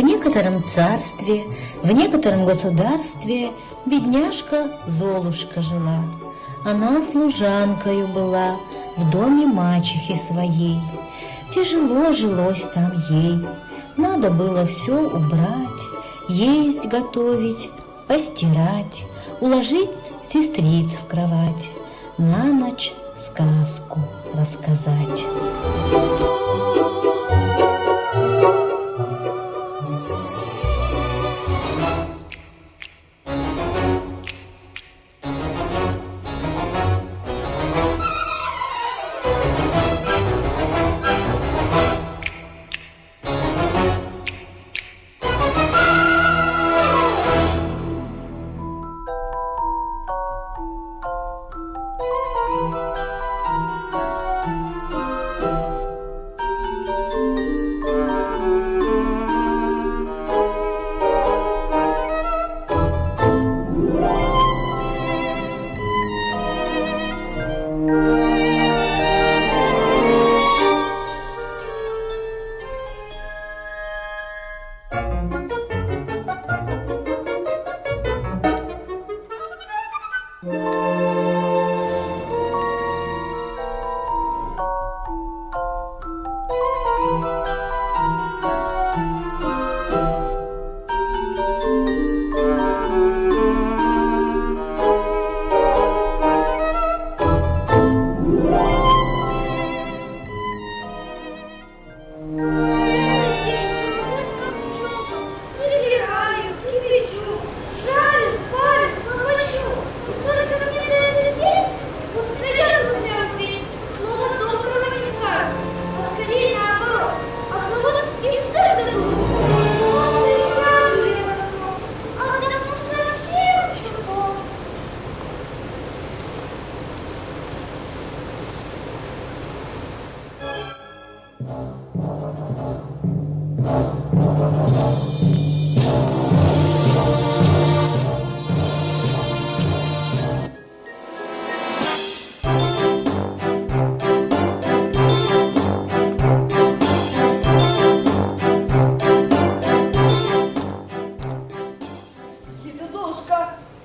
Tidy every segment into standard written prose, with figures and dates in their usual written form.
В некотором царстве, в некотором государстве бедняжка Золушка жила. Она служанкою была в доме мачехи своей. Тяжело жилось там ей, надо было все убрать, есть готовить, постирать, уложить сестриц в кровать, на ночь сказку рассказать.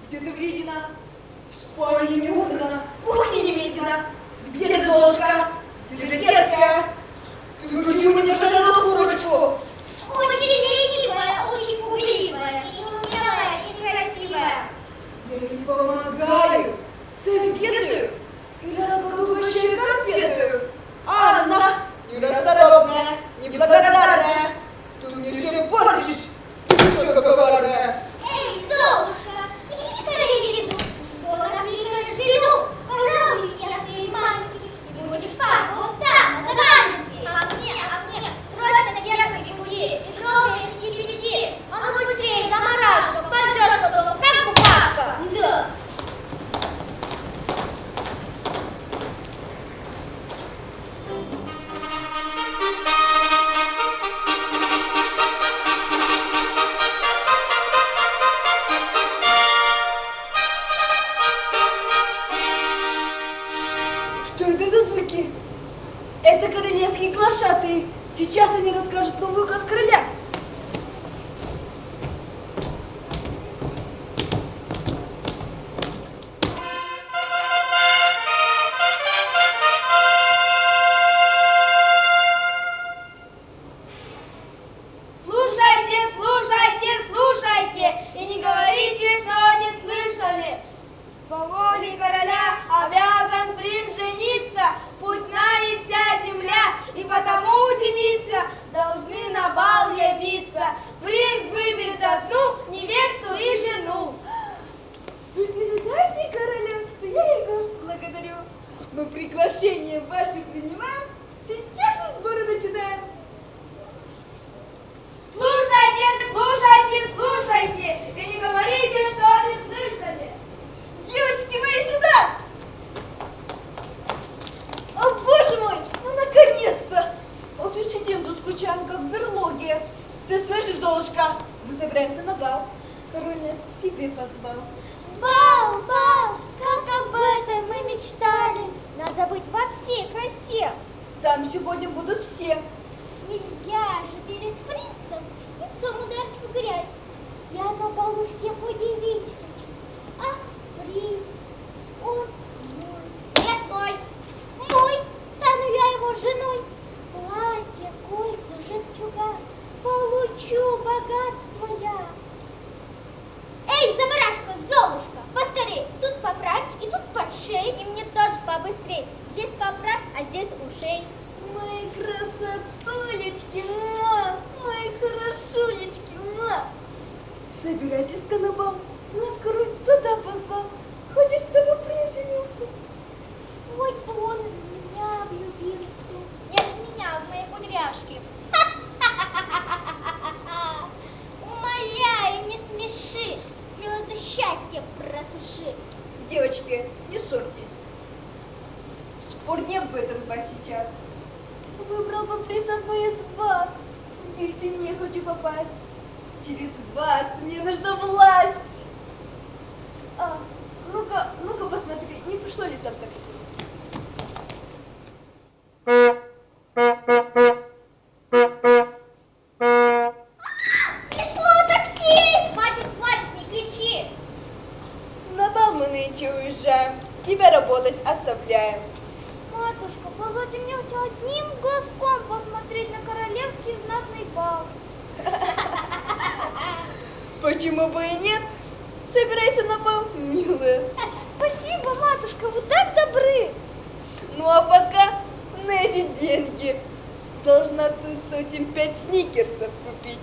Где ты, Вредина? В спальне не убрана, в кухне не видно. Где ты, Золушка? Где ты, детская? Ты почему не пожарила курочку? Очень ленивая, очень пугливая, и неумелая, и некрасивая. Я ей помогаю, советую и расколдовывающую конфетую. А она нерасторопная, неблагодарная. Ты мне все портишь, девчонка коварная. Эй, Золушка, иди скорее в еду. Дома накликаешь беду. Пожалуйся я своей маменьке, и будешь спать вот там, на заваленке. А мне, срочно первой бегули, бедровые и лебеди. А ну быстрее, заморашка, пойдешь по дому, как букашка. Да. Что это за звуки? Это королевские глашатые. Сейчас они расскажут новый указ короля. Слушайте, слушайте, слушайте, и не говорите, что не слышали. По воле короля обязан принц жениться, пусть знает вся земля, и потому удивиться, должны на бал явиться. Принц выберет одну невесту и жену. Вы передайте королю, что я его благодарю. Мы приглашение ваше принимаем, сейчас же сборы начинаем. Слушайте, слушайте, слушайте, и не говорите, что не слышали. Девочки, вы сюда! О, боже мой, ну наконец-то! Вот и сидим тут, скучаем, как в берлоге. Ты слышишь, Золушка? Мы собираемся на бал. Король нас к себе позвал. Бал, бал, как об этом мы мечтали. Надо быть во всей красе. Там сегодня будут все. Нельзя же перед принцем и лицом ударить в грязь. Я на балу всех удивить хочу. Ах, принц, он мой. Нет, мой. Мой. Стану я его женой. Платье, кольца, жемчуга. Получу богатство я. Эй, заморашка, Золушка, поскорей. Тут поправь и тут подшей. И мне тоже побыстрей. Здесь поправь, а здесь ушей. Мои красотулечки, ма, мои хорошулечки, ма. Собирайтесь-ка на бал, нас король туда позвал. Хочешь, чтобы принц женился? Ой, бы он в меня влюбился. Нет, в меня, в мои кудряшки. Умоляю, не смеши. Слезы счастья просуши. Девочки, не ссорьтесь. Спор не об этом сейчас. Выбрал бы приз одной из вас. В их семье хочу попасть. Через вас мне нужна власть. А, ну-ка посмотри, не пришло ли там такси? Пришло такси! Хватит, хватит, не кричи. На бал мы нынче уезжаем. Тебя работать оставляем. Матушка, позвольте мне хоть одним глазком посмотреть на королевский знатный бал. Почему бы и нет? Собирайся на бал, милая. Спасибо, матушка, вы так добры. Ну а пока на эти деньги должна ты сотен 5 сникерсов купить.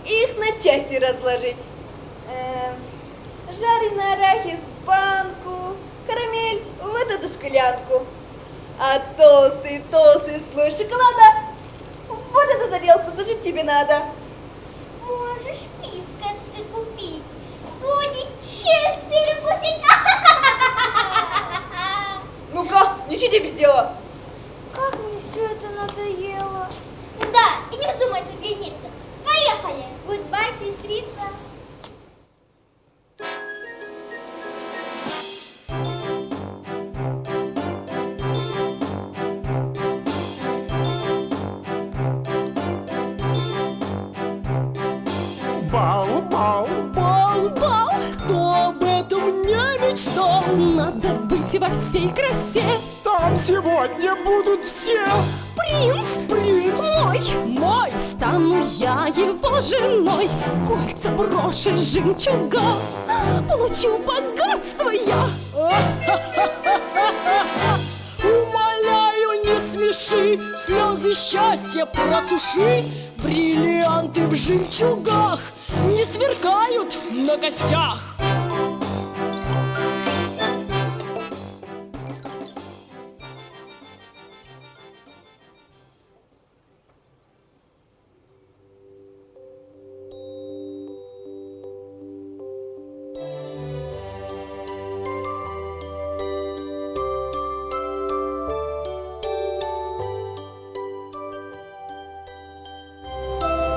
И их на части разложить. Жареный арахис в банку, карамель в эту склянку. А толстый слой шоколада вот эту тарелку сложить тебе надо. Можешь пискосты купить. Будет чем перекусить. Ну-ка, не сиди без дела. Как мне все это надоело. Да, и не вздумай тут лениться. Поехали. Гудбай, сестрица. Бал, бал, бал, бал. Кто об этом не мечтал? Надо быть во всей красе. Там сегодня будут все. Принц мой, стану я его женой. Кольца броши жемчуга, получу богатство я. Умоляю, не смеши, слезы счастья просуши. Бриллианты в жемчугах не сверкают на костях.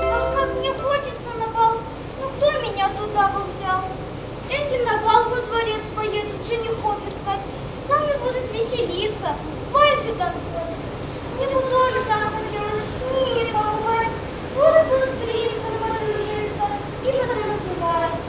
Ах, как мне хочется на бал. Ну кто меня туда бы взял? Эти на бал во дворец поедут, женихов искать. Сами будут веселиться, вальсы танцевать. Мне бы тоже там хотелось с ними побывать. Буду быстриться, подружиться и потанцевать.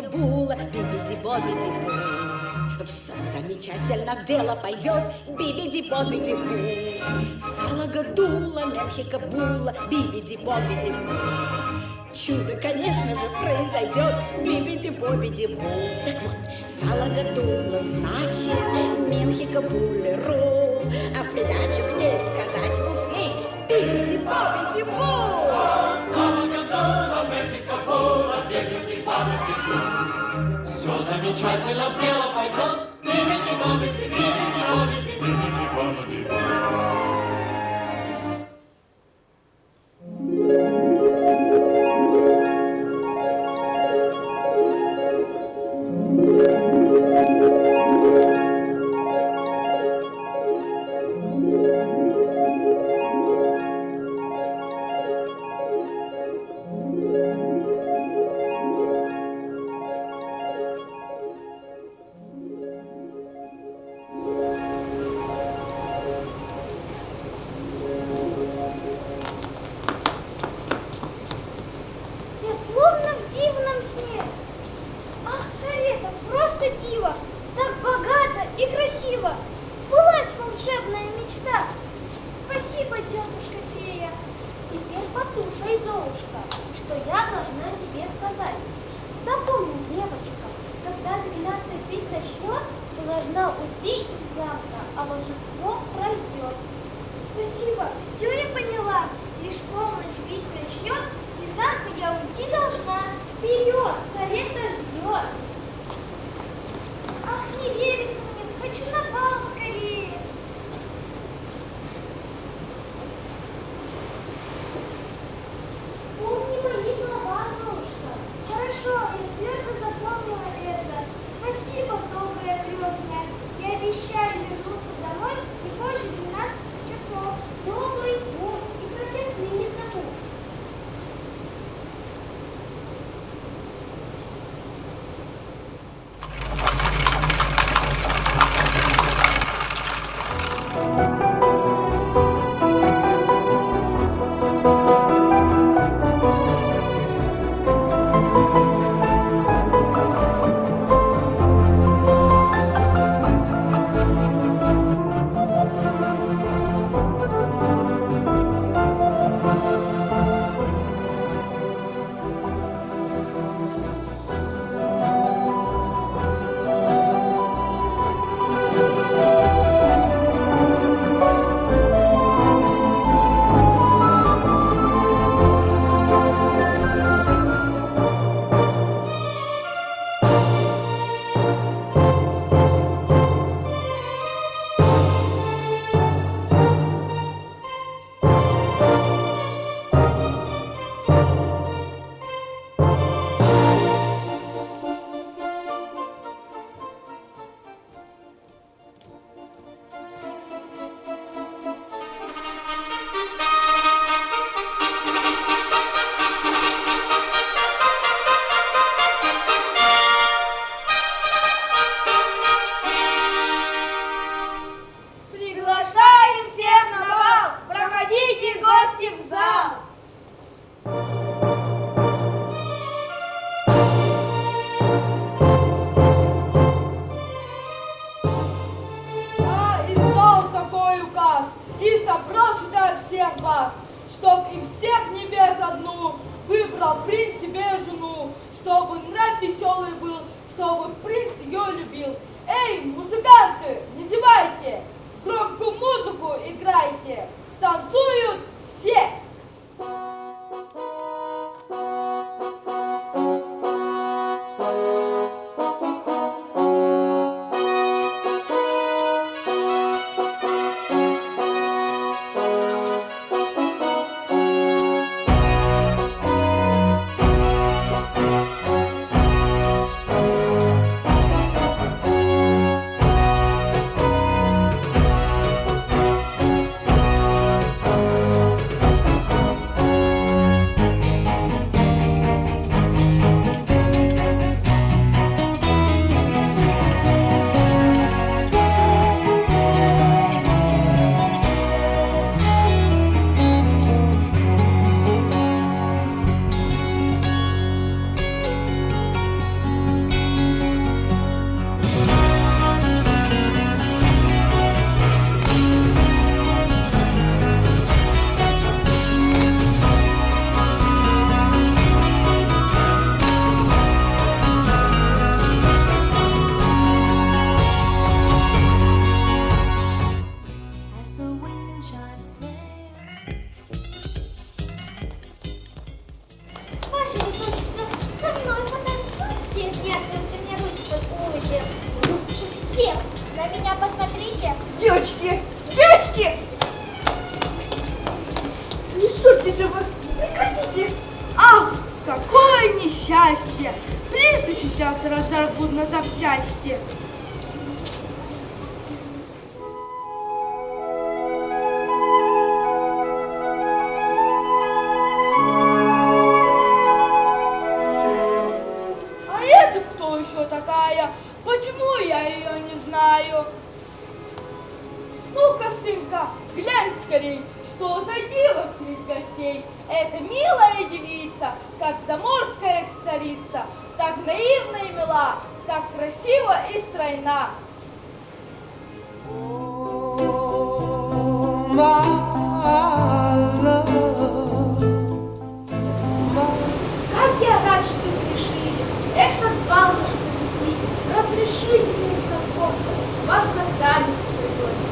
мельхика-була, бибиди-бобиди-бу. Все замечательно, в дело пойдет, бибиди-бобиди-бу. Сало-гадула, мельхика-була, бибиди-бобиди-бу. Чудо, конечно же, произойдет, бибиди-бобиди-бу. Так вот, сало-гадула, значит, мельхика-булеру. А в придачу к ней сказать успей, бибиди-бобиди-бу. Сало-гадула, мельхика-була, бибиди-бобиди-бу. Все замечательно, в дело пойдет, бибиди-бобиди, бибиди-бобиди, бибиди-бобиди-бу. Я словно в дивном сне. Ах, карета, просто диво! Так богато и красиво! Сбылась волшебная мечта! Спасибо, тетушка фея! Теперь послушай, Золушка, что я должна тебе сказать. Запомни, девочка, когда 12 бить начнет, ты должна уйти из замка, а волшебство пройдет. Спасибо, все я поняла. Лишь полночь бить начнет, из замка я уйти должна. Вперед, карета ждет. Ах, не верится мне, хочу на бал скорее. Помни мои слова, Золушка. Хорошо, я твердо запомнила это. Спасибо, добрая крестная. Я обещаю вернуться домой не позже 12 часов. Добрый путь и про часы не забудь. Девочки, девочки! Не ссорьтесь же вы, прекратите! Ах, какое несчастье! Принца сейчас разорвут на запчасти. А это кто еще такая? Почему я ее не знаю? Ну-ка, сынка, глянь скорей, что за диво среди гостей. Это милая девица, как заморская царица, так наивна и мила, так красива и стройна. Как я рад, что вы решили этот бал наш посетить. Разрешите, незнакомка, вас на танец пригласить.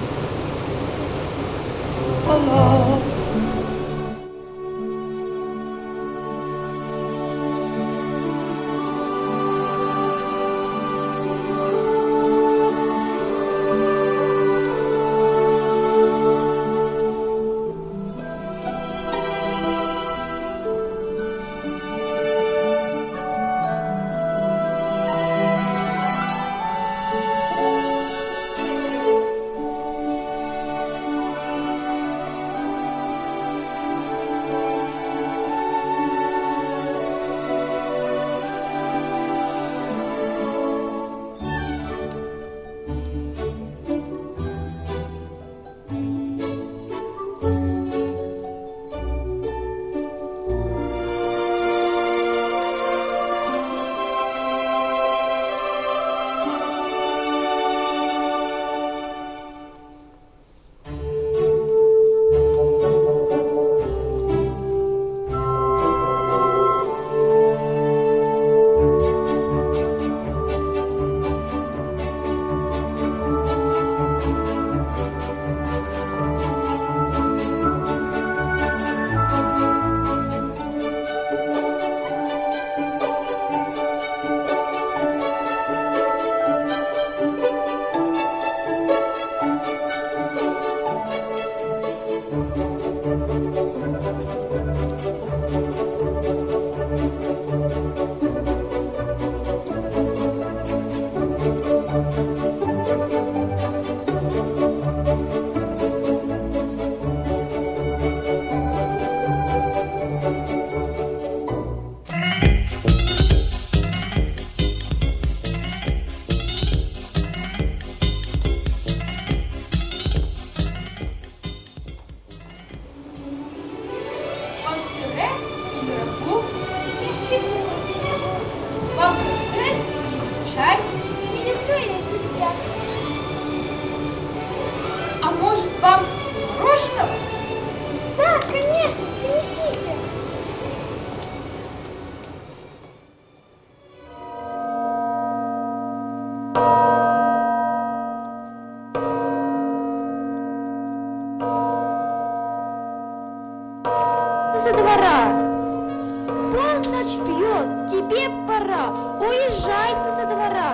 Со двора. Полночь бьет, тебе пора. Уезжай ты со двора.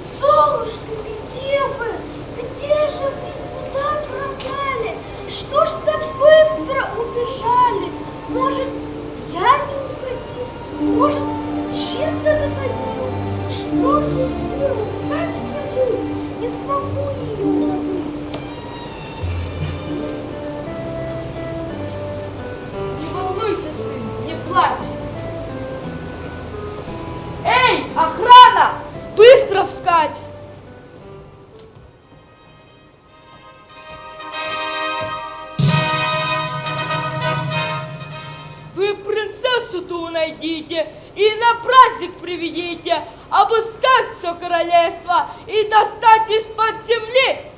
Солнышко, где вы? Где же вы? Куда пропали? Что ж так быстро убежали? Может, я не угодил? Может, чем-то досадил? Что же делать? Как пою? Не смогу ее забыть. Не волнуйся, сын, не плачь. Эй, охрана! Быстро вскачь! Вы принцессу-то найдите и на праздник приведите, обыскать все королевство и достать из-под земли.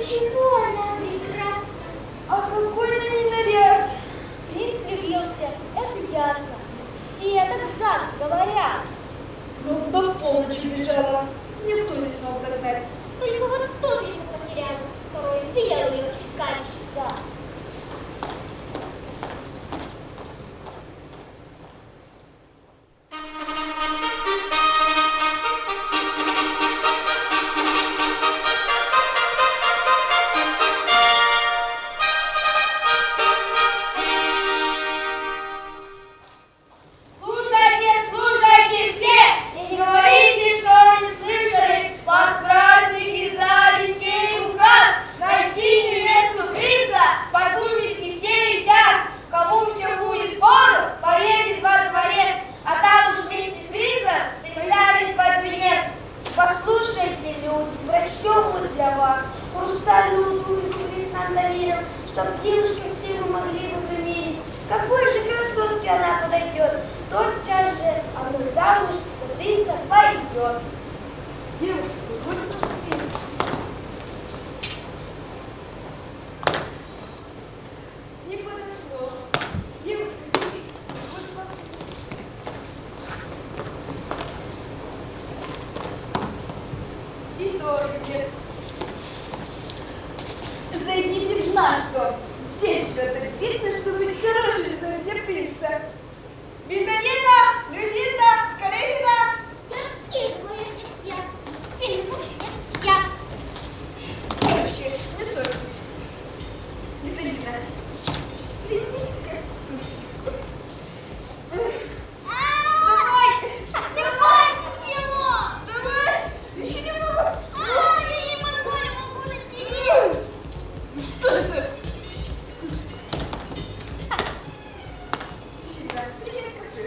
чего она прекрасна? А какой на ней наряд? Принц влюбился, это ясно. Все так сами говорят. Ну, да в полночь убежала. Никто не смог догнать. Только вот туфельку потеряла. Король велел ее искать. Да. Слушайте, слушайте все, и не говорите, что не слышали. Под праздники издали сей указ найти невесту принца по туфельке сей час. Кому все будет хору, поедет во дворец, а там уж вместе с принцем прилягет под венец. Послушайте, люди, прочтем мы для вас хрустальную туфельку принц нам доверил, чтоб девушки все вы могли бы примерить. Какой же красотке она подойдет, тотчас же она замуж за принца пойдет. Девушка, позвольте поступить. Не подошло. Девушка, позвольте поступить. И тоже нет. Зайдите в наш дом. Здесь живет эта девица, чтобы быть хорошей женой принца. Виталина, Люсинда, скорее сюда. Я. Девочки, не ссорьтесь. Виталина, приведите-ка туфельку. Давай! Давай, всего! Давай! Еще немного. Я не могу найти. Что же ты? Сюда. Привет, как ты?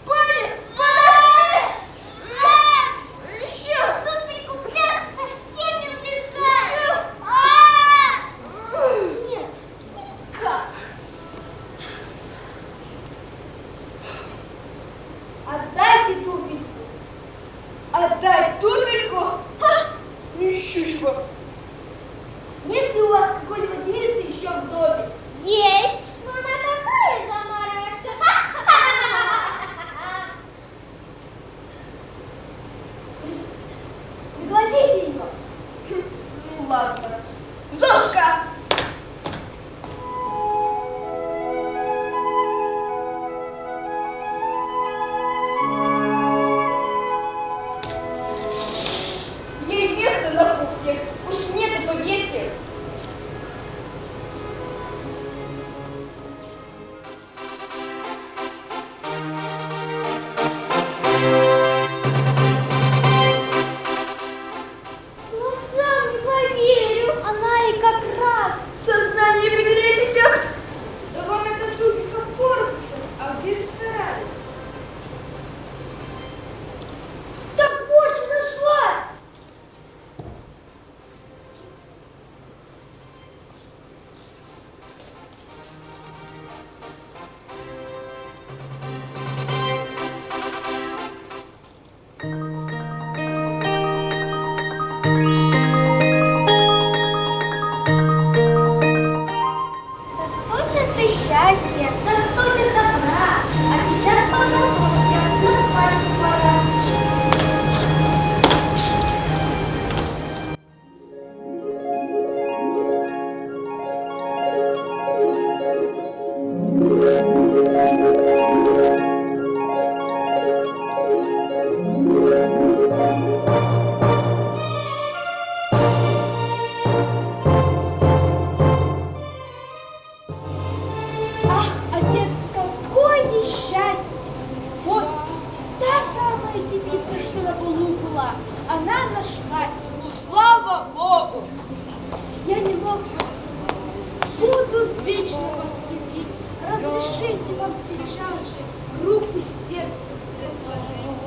Полис, подожди! Еще! Туфельку взгляд совсем не влезает. Нет, никак. Отдайте туфельку. Отдай туфельку? Ха! Нищучка. Нет ли у вас какой-либо девицы еще в доме? Есть, но она такая заморашка. Пригласите ее. Ну ладно. Зошка! Ей место на кухне. Уж нет и поверьте. Глазам не поверю. Она и как раз. Сознание потеряли сейчас. Да вам эта туфелька в пору пришлась. А где же вторая? Так вот же нашлась. Достойно ты счастья, достойно добра, а сейчас подготовься, на спальню пора. Ах, отец, какое счастье! Вот та самая девица, что на полу была, она нашлась. Ну, слава Богу! Я не мог рассказать. Буду вечно вас любить. Разрешите вам сейчас же руку сердца предложить.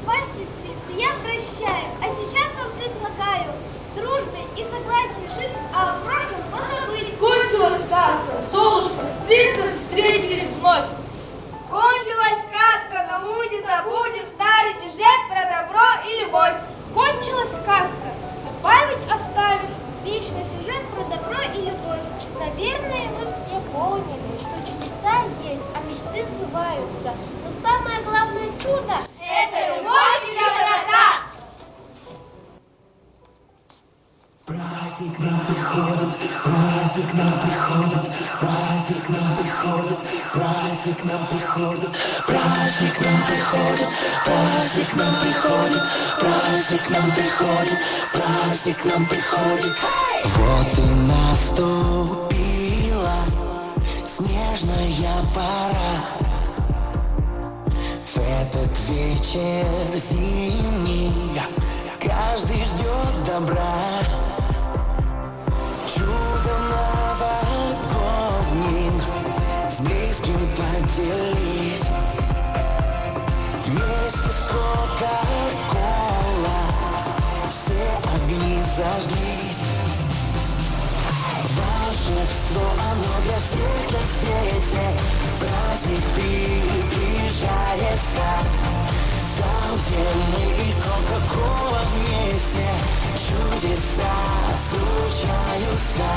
Вас, сестрица, я прощаю, а сейчас вам предлагаю дружбе и согласии жить, а о прошлом позабыли. Кончилась сказка. Золушка с принцем встретились вновь. Кончилась сказка, но мы не забудем старый сюжет про Праздник нам приходит, праздник нам приходит, праздник нам приходит, праздник нам приходит, праздник нам приходит, праздник нам приходит, праздник нам приходит, праздник нам приходит. Вот и наступила снежная пора. В этот вечер зимний каждый ждет добра. Чудом новогодним с близким поделись. Вместе с Кока-Кола все огни зажглись. Волшебство, оно для всех на свете. Праздник приближается. Там, где мы и Кока-Кола вместе, чудеса случаются.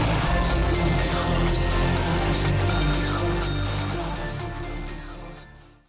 Праздник нам приходит,